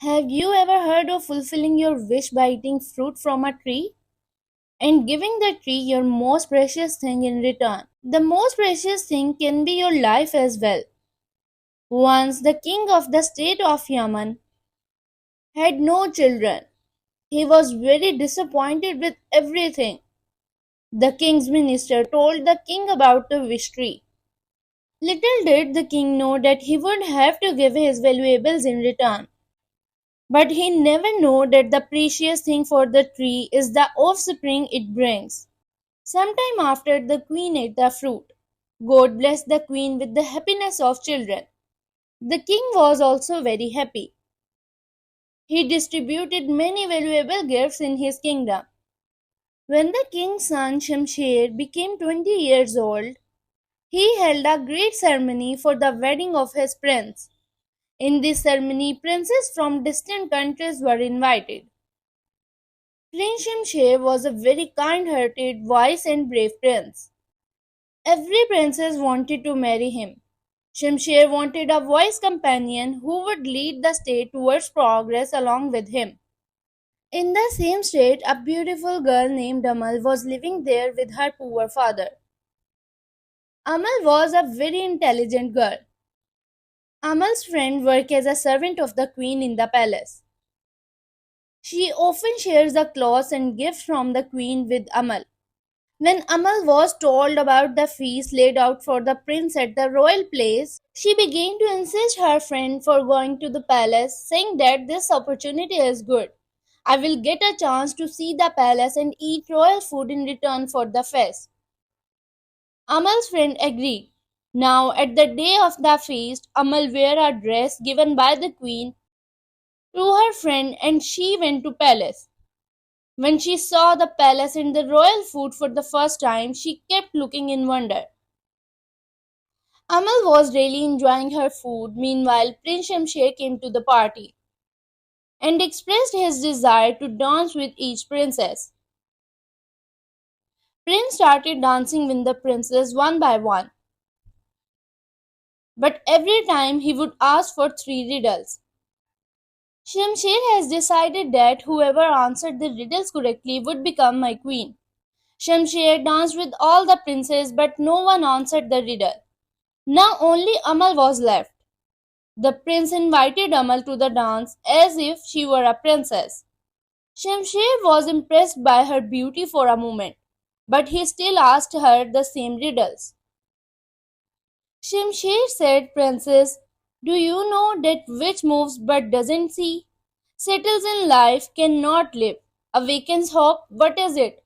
Have you ever heard of fulfilling your wish by eating fruit from a tree and giving the tree your most precious thing in return? The most precious thing can be your life as well. Once the king of the state of Yemen had no children. He was very disappointed with everything. The king's minister told the king about the wish tree. Little did the king know that he would have to give his valuables in return. But he never knew that the precious thing for the tree is the offspring it brings. Sometime after the queen ate the fruit, God blessed the queen with the happiness of children. The king was also very happy. He distributed many valuable gifts in his kingdom. When the king's son Shamsher became 20 years old, he held a great ceremony for the wedding of his prince. In this ceremony, princes from distant countries were invited. Prince Shamsher was a very kind-hearted, wise and brave prince. Every princess wanted to marry him. Shamsher wanted a wise companion who would lead the state towards progress along with him. In the same state, a beautiful girl named Amal was living there with her poor father. Amal was a very intelligent girl. Amal's friend worked as a servant of the queen in the palace. She often shares the clothes and gifts from the queen with Amal. When Amal was told about the feast laid out for the prince at the royal place, she began to insist her friend for going to the palace, saying that this opportunity is good. I will get a chance to see the palace and eat royal food in return for the feast. Amal's friend agreed. Now, at the day of the feast, Amal wore a dress given by the queen to her friend and she went to palace. When she saw the palace and the royal food for the first time, she kept looking in wonder. Amal was really enjoying her food. Meanwhile, Prince Shamsher came to the party and expressed his desire to dance with each princess. Prince started dancing with the princess one by one, but every time he would ask for three riddles. Shamsher has decided that whoever answered the riddles correctly would become my queen. Shamsher danced with all the princes, but no one answered the riddle. Now only Amal was left. The prince invited Amal to the dance as if she were a princess. Shamsher was impressed by her beauty for a moment, but he still asked her the same riddles. Shamsher said, Princess, do you know that which moves but doesn't see? Settles in life, cannot live. Awakens hope, what is it?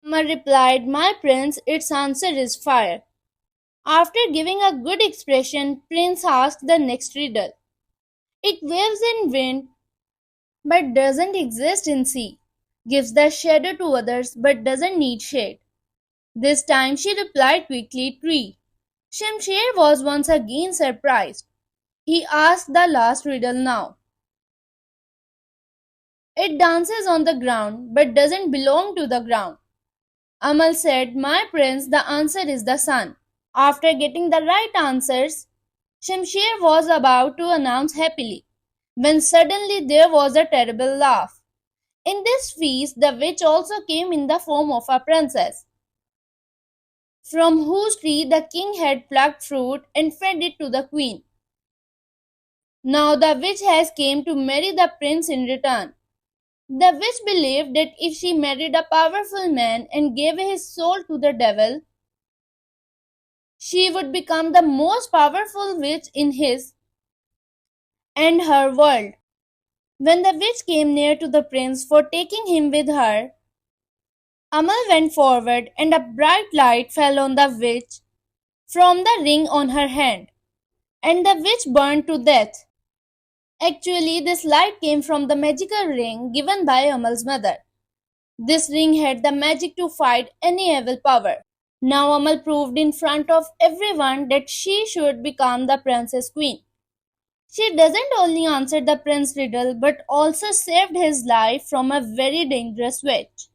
Amal replied, My prince, its answer is fire. After giving a good expression, Prince asked the next riddle. It waves in wind but doesn't exist in sea. Gives the shadow to others but doesn't need shade. This time she replied quickly, Tree. Shamsher was once again surprised. He asked the last riddle now. It dances on the ground but doesn't belong to the ground. Amal said, My prince, the answer is the sun. After getting the right answers, Shamsher was about to announce happily, when suddenly there was a terrible laugh. In this feast, the witch also came in the form of a princess, from whose tree the king had plucked fruit and fed it to the queen. Now the witch has came to marry the prince in return. The witch believed that if she married a powerful man and gave his soul to the devil, she would become the most powerful witch in his and her world. When the witch came near to the prince for taking him with her, Amal went forward and a bright light fell on the witch from the ring on her hand, and the witch burned to death. Actually, this light came from the magical ring given by Amal's mother. This ring had the magic to fight any evil power. Now Amal proved in front of everyone that she should become the princess queen. She doesn't only answer the prince's riddle but also saved his life from a very dangerous witch.